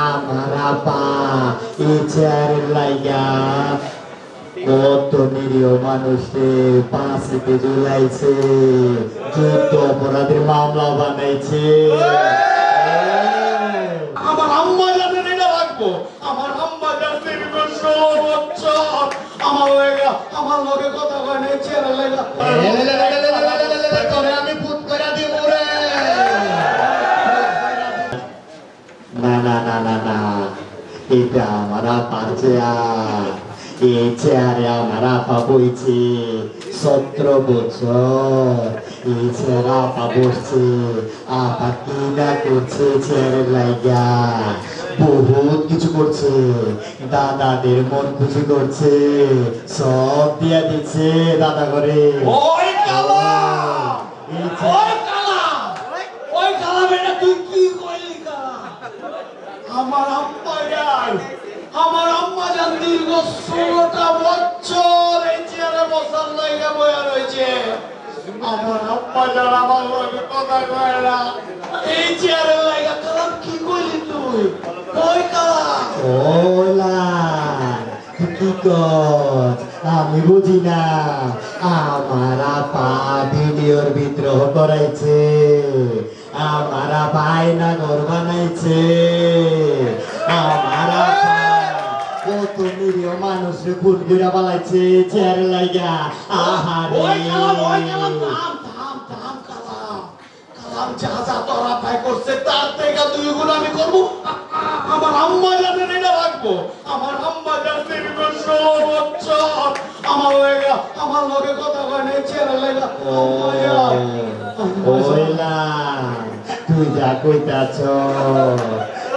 আমার আপা এই চেয়ারের লাইগা কত নিরীহ মানুষের ফাঁসিতে ঝুলাইছে, যুদ্ধ অপরাধের মামলা বানাইছে। আমার আম্মা জানেন এটা রাখবো, আমার আম্মা জানেন আমার লগে কথা কয় না চেয়ারের লাগা তোরে আমি ভূত করে দিব রে। না না না না না, এটা আমার আপার চেয়ার। এই চেয়ারে আমার আপা বইছে 17 বছর। এই চেয়ারে আপা বসছে, আপা কি না করছে চেয়ারের লাইগা, বহুত কিছু করছে। দাদাদের মন খুশি করছে, সব দিয়া দিচ্ছে দাদা করে। ওই কালা, ওই কালা, ওই কালা বেটা তুই কি কইলি কালা? আমার আম্মা যান, আমার আম্মা যান দীর্ঘ 16টা বছর এই চেয়ারে বসার লাইগা বয়া রয়েছে। আমার আম্মা যান আমার লগে কথা কয় না এই চেয়ারের লাইগা। কালাম কি কইলি তুই? ওই কালা ওলা কি কর আমি বুঝি না। আমার আপা ভিডিওর বিদ্রোহ করাইছে, আমার আপা আয়না ঘর বানাইছে, আমার আপা কত নিরীহ মানুষের খুন করে পালাইছে চেয়ারে লাইগা। আহারে ওই কালাম, ওই কালাম, থাম থাম থাম কালাম। কালাম যা যা তোরা ভাই করছে তার থেকে 2 গুণ আমি করবো। আমার আম্মা জানেন এটা রাখবো, আমার আম্মা জানেন 16 বছর আমার লগে কথা কয় না চেয়ারে লাগা। ওইলা তুই যা কইতাছ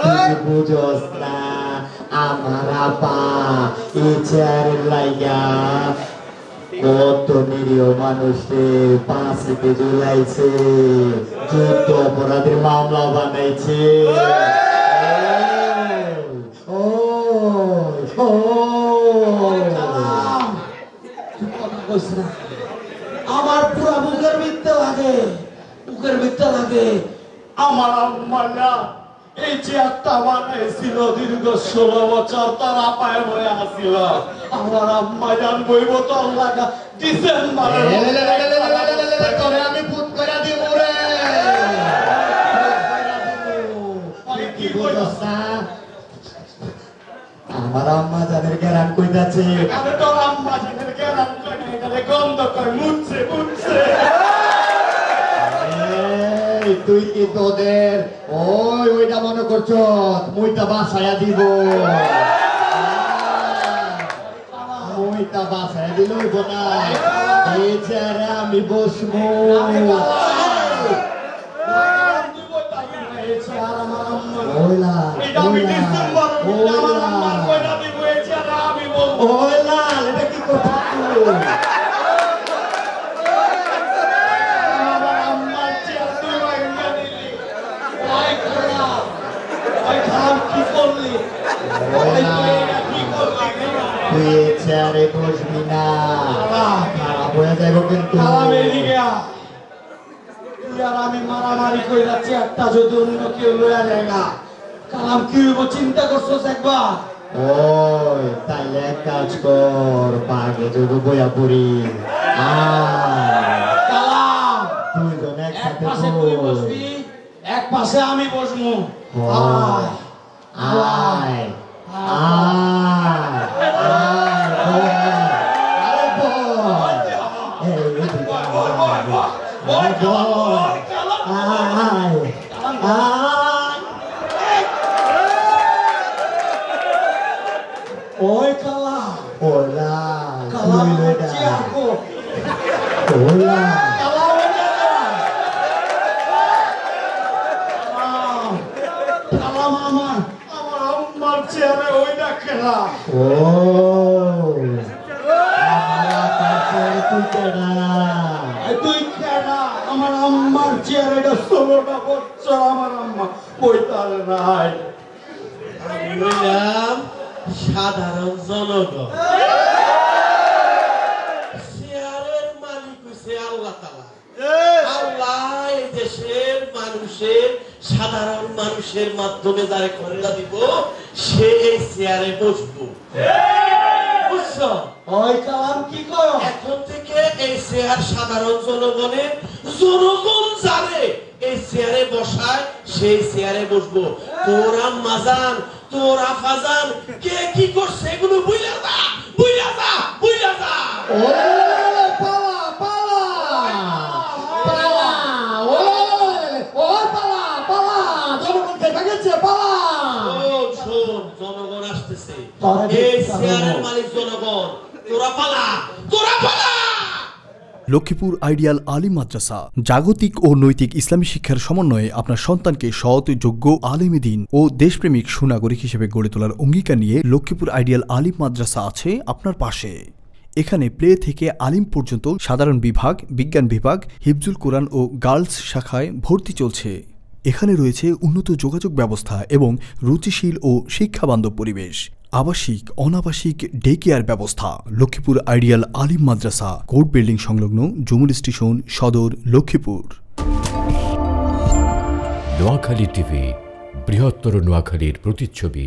তুই বুঝস না। আমার আপা এই চেয়ারের লাইগা কত নিরীহ মানুষের ফাঁসিতে ঝুলাইছে, যুদ্ধ অপরাধের মামলা বানাইছে। আমার পুরা বুকের ভিতরে লাগে, বুকের ভিতরে লাগে। আমার আম্মা না এই চেয়ারটা বানাইছিল দীর্ঘ 16 বছর তারা পায়ে বয়ে আসছিল। আমার আম্মা জান বইব তোর লাগা ডিসেম্বরে তোরে আমি ভূত করে দিব রে। কি কইতাছ? আমার আম্মা যাদের গ্যারান কইতাছে আমি তোর আম্মা জানের গেরাম কই না, এখানে গন্ধ কই মুছছে মুছছে। তুই কি তোদের ওইটা মনে করছ মুইটা বাসায়া দিব, মুইটা বাসায়া দিল না। এই চেয়ারে আমি বসবো। ওইলা ওইলা এটা কি কথা? তুই চেয়ারে বসবি না, খারাপ হয়ে যাইব কিন্তু। আমি মারামারি করে যাচ্ছি একটা যদি অন্য কেউ লয়া জায়গা কালাম কি হইব চিন্তা করছোস একবার? ওই তাইলে এক কাজ কর, বাগে যদি বইয়া পড়ি। কালাম দুইজন এক একসাথে পাশে তুই বসবি, এক পাশে আমি বসবো। আয় আয় আয় ওই কালা ওলা কালা চিয়াকো ওলা কালা কালা মামা আমার আম্মার চেয়ারে ওইটা খেলা। ও আমার কাছে তুই কেডা? তুই কেডা? আমার আম্মার চেয়ারে এটা 16টা বছর আমার আম্মা বইতারে নাই। আমি হইলাম সাধারণ জনগণ, চেয়ারের মালিক হইছে আল্লাহ তাআলা। আল্লাহ এই দেশের মানুষের সাধারণ মানুষের মাধ্যমে যারে ক্ষমতা দিব সে এই চেয়ারে বসবো। বুঝছো? ওই কালাম কি কয়? এখন থেকে এই চেয়ার সাধারণ জনগণের, জনগণ যারে এই চেয়ারে বসায় সেই চেয়ারে বসবো। তোর আম্মা জান, তোর আফা জান কে কি করছে এগুলো বুইলা যা, বুইলা যা, বুইলা যা। ওরে পালা পালা পালা, ওরে পালা পালা, জনগণ দেখা গেছে পালা। শোন, জনগণ আসতেছে, এই চেয়ারের মালিক জনগণ। তোরা পালা, তোরা পালা। লক্ষ্মীপুর আইডিয়াল আলিম মাদ্রাসা জাগতিক ও নৈতিক ইসলামী শিক্ষার সমন্বয়ে আপনার সন্তানকে সৎ, যোগ্য, আলেমে দ্বীন ও দেশপ্রেমিক সুনাগরিক হিসেবে গড়ে তোলার অঙ্গীকার নিয়ে লক্ষ্মীপুর আইডিয়াল আলিম মাদ্রাসা আছে আপনার পাশে। এখানে প্লে থেকে আলিম পর্যন্ত সাধারণ বিভাগ, বিজ্ঞান বিভাগ, হিফজুল কোরআন ও গার্লস শাখায় ভর্তি চলছে। এখানে রয়েছে উন্নত যোগাযোগ ব্যবস্থা এবং রুচিশীল ও শিক্ষাবান্ধব পরিবেশ, আবাসিক অনাবাসিক ডে কেয়ার ব্যবস্থা। লক্ষ্মীপুর আইডিয়াল আলিম মাদ্রাসা, কোর্ট বিল্ডিং সংলগ্ন, জুমুল স্টেশন, সদর, লক্ষ্মীপুর। নোয়াখালী টিভি, বৃহত্তর নোয়াখালীর প্রতিচ্ছবি।